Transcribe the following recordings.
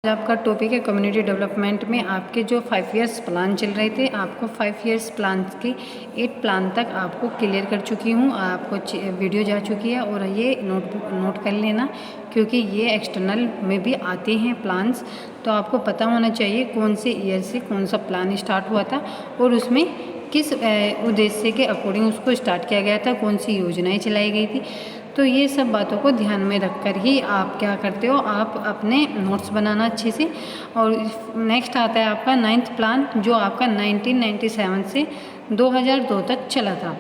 आपका टॉपिक है community development में आपके जो 5 इयर्स प्लान चल रहे थे, आपको 5 इयर्स प्लान के 8 प्लान तक आपको क्लियर कर चुकी हूँ। आपको वीडियो जा चुकी है और ये नोट कर लेना, क्योंकि ये एक्सटर्नल में भी आते हैं प्लान्स। तो आपको पता होना चाहिए कौन से ईयर से कौन सा प्लान स्टार्ट हुआ था और उसमें किस उद्देश्य के अकॉर्डिंग उसको स्टार्ट किया गया था, कौन सी योजनाएँ चलाई गई थी। तो ये सब बातों को ध्यान में रखकर ही आप क्या करते हो, आप अपने नोट्स बनाना अच्छे से। और नेक्स्ट आता है आपका 9th प्लान, जो आपका 1997 से 2002 तक चला था।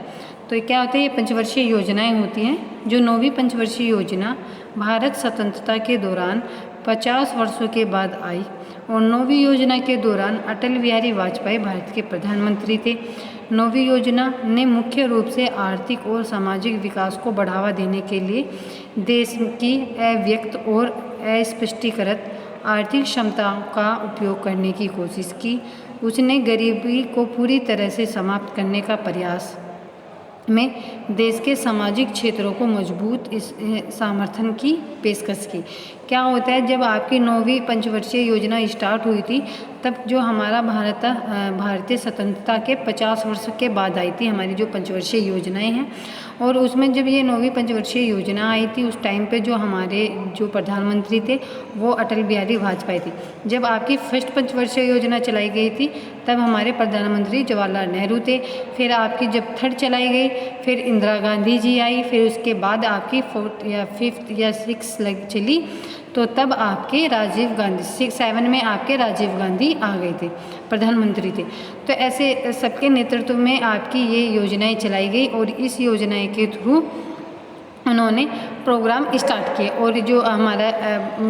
तो ये क्या होता है, ये पंचवर्षीय योजनाएं होती हैं। जो 9वीं पंचवर्षीय योजना भारत स्वतंत्रता के दौरान 50 वर्षों के बाद आई और 9वीं योजना के दौरान अटल बिहारी वाजपेयी भारत के प्रधानमंत्री थे। 9वीं योजना ने मुख्य रूप से आर्थिक और सामाजिक विकास को बढ़ावा देने के लिए देश की अव्यक्त और अस्पष्टीकृत आर्थिक क्षमताओं का उपयोग करने की कोशिश की। उसने गरीबी को पूरी तरह से समाप्त करने का प्रयास में देश के सामाजिक क्षेत्रों को मजबूत समर्थन की पेशकश की। क्या होता है, जब आपकी 9वीं पंचवर्षीय योजना स्टार्ट हुई थी, तब जो हमारा भारतीय स्वतंत्रता के 50 वर्ष के बाद आई थी हमारी जो पंचवर्षीय योजनाएं हैं। और उसमें जब ये 9वीं पंचवर्षीय योजना आई थी, उस टाइम पे जो हमारे जो प्रधानमंत्री थे वो अटल बिहारी वाजपेयी थे। जब आपकी फर्स्ट पंचवर्षीय योजना चलाई गई थी, तब हमारे प्रधानमंत्री जवाहरलाल नेहरू थे। फिर आपकी जब 3rd चलाई गई, फिर इंदिरा गांधी जी आई। फिर उसके बाद आपकी 4th या 5th या 6th चली, तो तब आपके राजीव गांधी 7 में आपके राजीव गांधी आ गए थे, प्रधानमंत्री थे। तो ऐसे सबके नेतृत्व में आपकी ये योजनाएं चलाई गई और इस योजनाएं के थ्रू उन्होंने प्रोग्राम स्टार्ट किए। और जो हमारा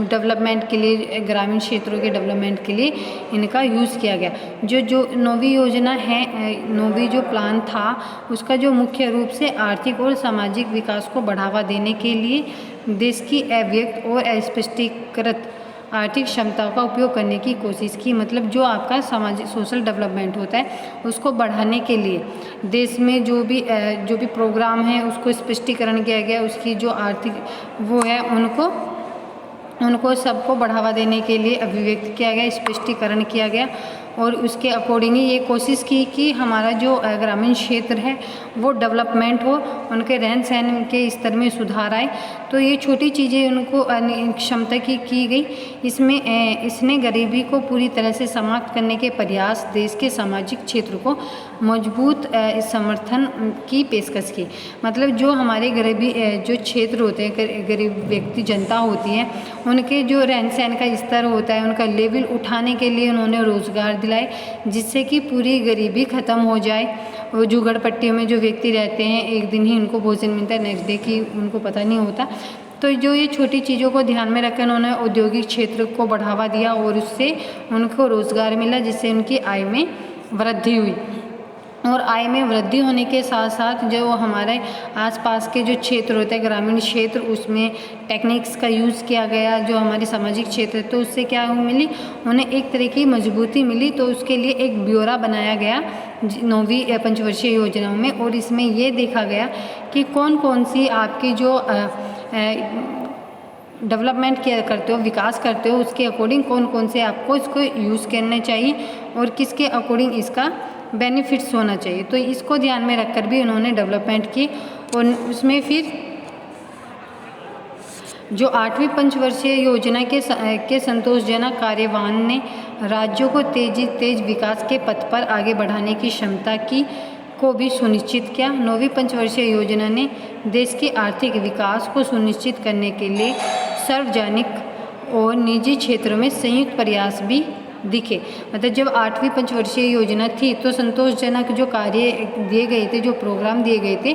डेवलपमेंट के लिए, ग्रामीण क्षेत्रों के डेवलपमेंट के लिए इनका यूज़ किया गया। जो 9वीं योजना है, 9वीं जो प्लान था, उसका जो मुख्य रूप से आर्थिक और सामाजिक विकास को बढ़ावा देने के लिए देश की अव्यक्त और अस्पष्टीकृत आर्थिक क्षमताओं का उपयोग करने की कोशिश की। मतलब जो आपका सामाजिक सोशल डेवलपमेंट होता है, उसको बढ़ाने के लिए देश में जो भी प्रोग्राम है उसको स्पष्टीकरण किया गया। उसकी जो आर्थिक वो है, उनको सबको बढ़ावा देने के लिए अभिव्यक्त किया गया, स्पष्टीकरण किया गया। और उसके अकॉर्डिंग ही ये कोशिश की कि हमारा जो ग्रामीण क्षेत्र है वो डेवलपमेंट हो, उनके रहन सहन के स्तर में सुधार आए। तो ये छोटी चीज़ें उनको क्षमता की गई। इसने गरीबी को पूरी तरह से समाप्त करने के प्रयास, देश के सामाजिक क्षेत्र को मजबूत समर्थन की पेशकश की। मतलब जो हमारे गरीबी जो क्षेत्र होते हैं, गरीब व्यक्ति जनता होती है, उनके जो रहन सहन का स्तर होता है, उनका लेवल उठाने के लिए उन्होंने रोज़गार दिलाए, जिससे कि पूरी गरीबी ख़त्म हो जाए। वो झुगड़पट्टियों में जो व्यक्ति रहते हैं, एक दिन ही उनको भोजन मिलता है, नेक्स्ट डे की उनको पता नहीं होता। तो जो ये छोटी चीज़ों को ध्यान में रखकर उन्होंने औद्योगिक क्षेत्र को बढ़ावा दिया और उससे उनको रोज़गार मिला, जिससे उनकी आय में वृद्धि हुई। और आय में वृद्धि होने के साथ साथ जो हमारे आसपास के जो क्षेत्र होते हैं, ग्रामीण क्षेत्र, उसमें टेक्निक्स का यूज़ किया गया। जो हमारे सामाजिक क्षेत्र है, तो उससे क्या मिली, उन्हें एक तरह की मजबूती मिली। तो उसके लिए एक ब्यौरा बनाया गया 9वीं पंचवर्षीय योजनाओं में। और इसमें ये देखा गया कि कौन कौन सी आपकी जो डेवलपमेंट किया करते हो, विकास करते हो, उसके अकॉर्डिंग कौन कौन से आपको इसको यूज़ करने चाहिए और किसके अकॉर्डिंग इसका बेनिफिट्स होना चाहिए। तो इसको ध्यान में रखकर भी उन्होंने डेवलपमेंट की। और उसमें फिर जो 8वीं पंचवर्षीय योजना के संतोषजनक कार्यन्वयन ने राज्यों को तेज विकास के पथ पर आगे बढ़ाने की क्षमता को भी सुनिश्चित किया। 9वीं पंचवर्षीय योजना ने देश के आर्थिक विकास को सुनिश्चित करने के लिए सार्वजनिक और निजी क्षेत्रों में संयुक्त प्रयास भी दिखे। मतलब जब 8वीं पंचवर्षीय योजना थी, तो संतोषजनक जो कार्य दिए गए थे, जो प्रोग्राम दिए गए थे,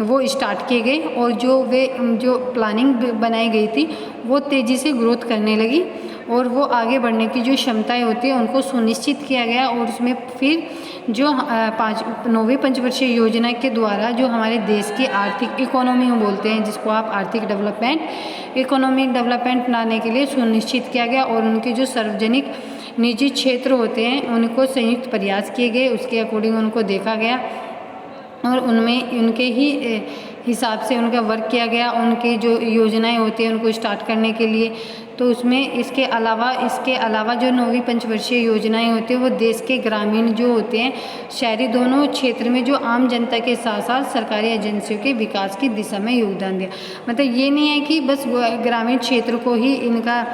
वो स्टार्ट किए गए। और जो प्लानिंग बनाई गई थी, वो तेज़ी से ग्रोथ करने लगी और वो आगे बढ़ने की जो क्षमताएं होती हैं उनको सुनिश्चित किया गया। और उसमें फिर जो 9वीं पंचवर्षीय योजना के द्वारा जो हमारे देश की आर्थिक इकोनॉमी बोलते हैं, जिसको आप आर्थिक इकोनॉमिक डेवलपमेंट लाने के लिए सुनिश्चित किया गया। और उनके जो सार्वजनिक निजी क्षेत्र होते हैं, उनको संयुक्त प्रयास किए गए, उसके अकॉर्डिंग उनको देखा गया और उनमें उनके ही हिसाब से उनका वर्क किया गया। उनकी जो योजनाएं होती हैं उनको स्टार्ट करने के लिए तो उसमें इसके अलावा जो 9वीं पंचवर्षीय योजनाएं होती हैं वो देश के ग्रामीण जो होते हैं, शहरी दोनों क्षेत्र में जो आम जनता के साथ साथ सरकारी एजेंसियों के विकास की दिशा में योगदान दिया। मतलब ये नहीं है कि बस ग्रामीण क्षेत्र को ही इनका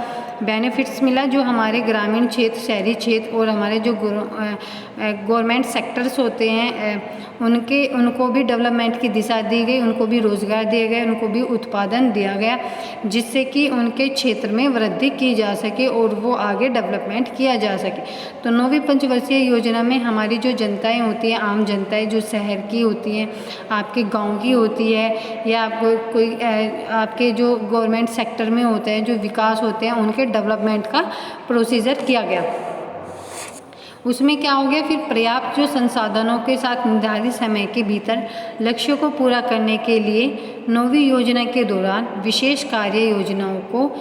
बेनिफिट्स मिला, जो हमारे ग्रामीण क्षेत्र, शहरी क्षेत्र और हमारे जो गवर्नमेंट सेक्टर्स होते हैं उनको भी डेवलपमेंट की दिशा दी गई, उनको भी रोज़गार दिए गए, उनको भी उत्पादन दिया गया, जिससे कि उनके क्षेत्र में वृद्धि की जा सके और वो आगे डेवलपमेंट किया जा सके। तो 9वीं पंचवर्षीय योजना में हमारी जो जनताएं होती हैं, आम जनताएं जो शहर की होती हैं, आपके गाँव की होती है, या आपको कोई आपके जो गवर्नमेंट सेक्टर में होते हैं, जो विकास होते हैं, उनके डेवलपमेंट का प्रोसीजर किया गया। उसमें क्या हो गया, फिर पर्याप्त जो संसाधनों के साथ निर्धारित समय के भीतर लक्ष्यों को पूरा करने के लिए 9वीं योजना के दौरान विशेष कार्य योजनाओं को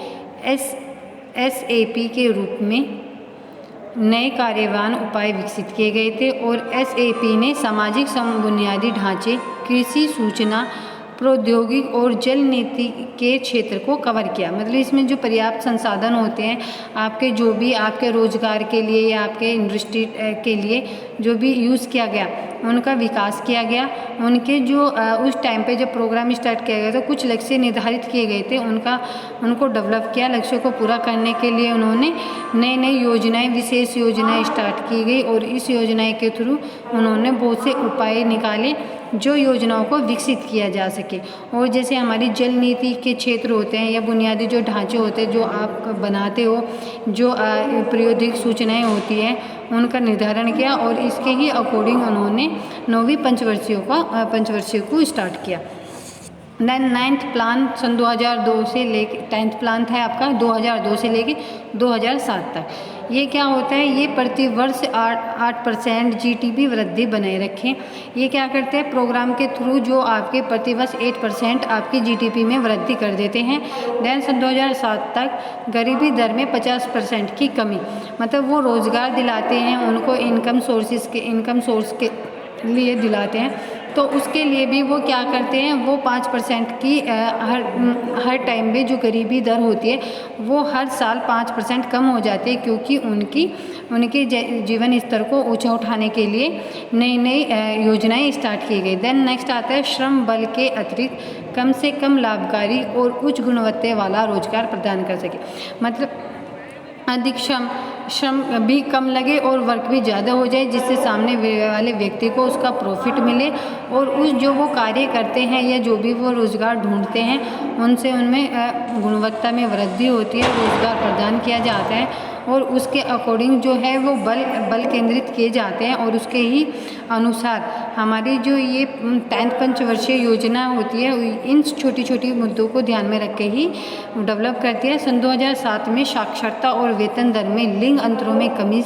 SAP के रूप में नए कार्यन्वयन उपाय विकसित किए गए थे। और SAP ने सामाजिक बुनियादी ढांचे, कृषि, सूचना प्रौद्योगिकी और जल नीति के क्षेत्र को कवर किया। मतलब इसमें जो पर्याप्त संसाधन होते हैं आपके, जो भी आपके रोजगार के लिए या आपके इंडस्ट्री के लिए जो भी यूज़ किया गया, उनका विकास किया गया। उनके जो उस टाइम पे जब प्रोग्राम स्टार्ट किया गया तो कुछ लक्ष्य निर्धारित किए गए थे, उनको डेवलप किया। लक्ष्यों को पूरा करने के लिए उन्होंने नई नई योजनाएं, विशेष योजनाएं स्टार्ट की गई और इस योजनाएं के थ्रू उन्होंने बहुत से उपाय निकाले जो योजनाओं को विकसित किया जा सके। और जैसे हमारी जल नीति के क्षेत्र होते हैं या बुनियादी जो ढांचे होते हैं जो आप बनाते हो, जो प्रायोगिक सूचनाएं होती हैं, उनका निर्धारण किया और इसके ही अकॉर्डिंग उन्होंने 9वीं पंचवर्षीय को स्टार्ट किया। देन 9th प्लान सन 2002 से लेके 10th प्लान था आपका 2002 से लेके 2007 तक। ये क्या होता है, ये प्रति वर्ष 8% GDP वृद्धि बनाए रखें। ये क्या करते हैं, प्रोग्राम के थ्रू जो आपके प्रति वर्ष 8% आपकी GDP में वृद्धि कर देते हैं। देन सन 2007 तक गरीबी दर में 50% की कमी, मतलब वो रोज़गार दिलाते हैं, उनको इनकम सोर्स के लिए दिलाते हैं। तो उसके लिए भी वो क्या करते हैं, वो 5% की हर टाइम में जो गरीबी दर होती है वो हर साल 5% कम हो जाती है, क्योंकि उनके जीवन स्तर को ऊंचा उठाने के लिए नई नई योजनाएं स्टार्ट की गई। देन नेक्स्ट आता है श्रम बल के अतिरिक्त कम से कम लाभकारी और उच्च गुणवत्ता वाला रोजगार प्रदान कर सके। मतलब अधिक श्रम भी कम लगे और वर्क भी ज़्यादा हो जाए, जिससे सामने वाले व्यक्ति को उसका प्रॉफिट मिले और जो वो कार्य करते हैं या जो भी वो रोज़गार ढूंढते हैं उनमें गुणवत्ता में वृद्धि होती है, रोज़गार प्रदान किया जाता है और उसके अकॉर्डिंग जो है वो बल केंद्रित किए जाते हैं। और उसके ही अनुसार हमारी जो ये 10th पंचवर्षीय योजना होती है इन छोटी छोटी मुद्दों को ध्यान में रख के ही डेवलप करती है। सन 2007 में साक्षरता और वेतन दर में लिंग अंतरों में कमी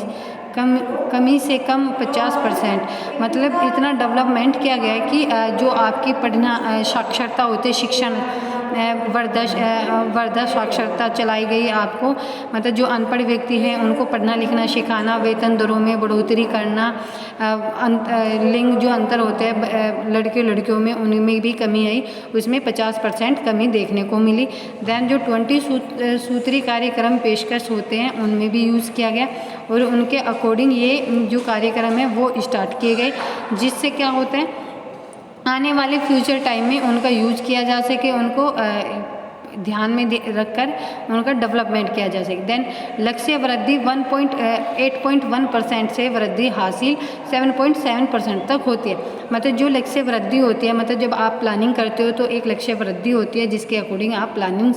से कम 50%, मतलब इतना डेवलपमेंट किया गया है कि जो आपकी पढ़ना साक्षरता होते, शिक्षण वर्धा साक्षरता चलाई गई आपको, मतलब जो अनपढ़ व्यक्ति हैं उनको पढ़ना लिखना सिखाना, वेतन दरों में बढ़ोतरी करना, लिंग जो अंतर होते हैं लड़के लड़कियों में उनमें भी कमी आई, उसमें 50% कमी देखने को मिली। देन जो 20 सूत्री कार्यक्रम पेशकश होते हैं उनमें भी यूज़ किया गया और उनके अकॉर्डिंग ये जो कार्यक्रम है वो स्टार्ट किए गए, जिससे क्या होता है आने वाले फ्यूचर टाइम में उनका यूज किया जा सके, उनको ध्यान में रखकर उनका डेवलपमेंट किया जा सके। देन लक्ष्य वृद्धि 8.1% से वृद्धि हासिल 7.7% तक होती है। मतलब जो लक्ष्य वृद्धि होती है, मतलब जब आप प्लानिंग करते हो तो एक लक्ष्य वृद्धि होती है जिसके अकॉर्डिंग आप प्लान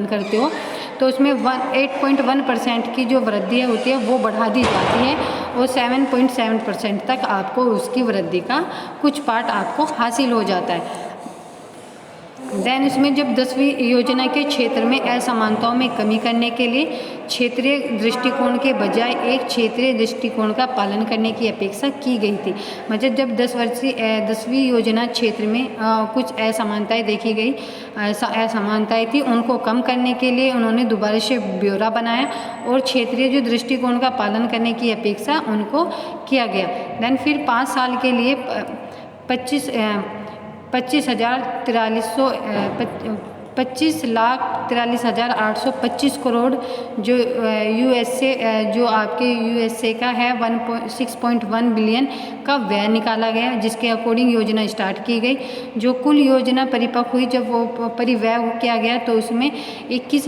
करते हो, तो उसमें 8.1% की जो वृद्धि होती है वो बढ़ा दी जाती है और 7.7% तक आपको उसकी वृद्धि का कुछ पार्ट आपको हासिल हो जाता है। देन इसमें जब 10वीं योजना के क्षेत्र में असमानताओं में कमी करने के लिए क्षेत्रीय दृष्टिकोण के बजाय एक क्षेत्रीय दृष्टिकोण का पालन करने की अपेक्षा की गई थी। मतलब जब 10वीं योजना क्षेत्र में कुछ असमानताएं देखी गई, असमानताएं थी, उनको कम करने के लिए उन्होंने दोबारा से ब्यौरा बनाया और क्षेत्रीय जो दृष्टिकोण का पालन करने की अपेक्षा उनको किया गया। देन फिर 5 साल के लिए 25,4300 25,43,825 करोड़ जो जो आपके यूएसए का है 6.1 बिलियन का व्यय निकाला गया, जिसके अकॉर्डिंग योजना स्टार्ट की गई। जो कुल योजना परिपक्व हुई, जब वो परिव्यय किया गया तो उसमें 21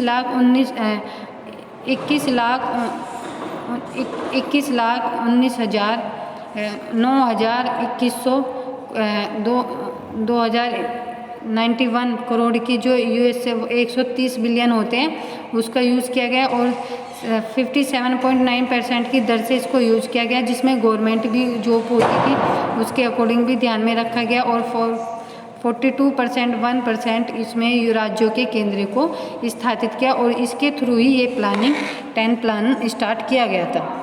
करोड़ की जो यूएसए 130 बिलियन होते हैं उसका यूज़ किया गया और 57.9% की दर से इसको यूज़ किया गया, जिसमें गवर्नमेंट भी जॉब होती थी उसके अकॉर्डिंग भी ध्यान में रखा गया और 42% 1% इसमें राज्यों के केंद्र को स्थापित किया और इसके थ्रू ही ये 10 प्लान स्टार्ट किया गया था।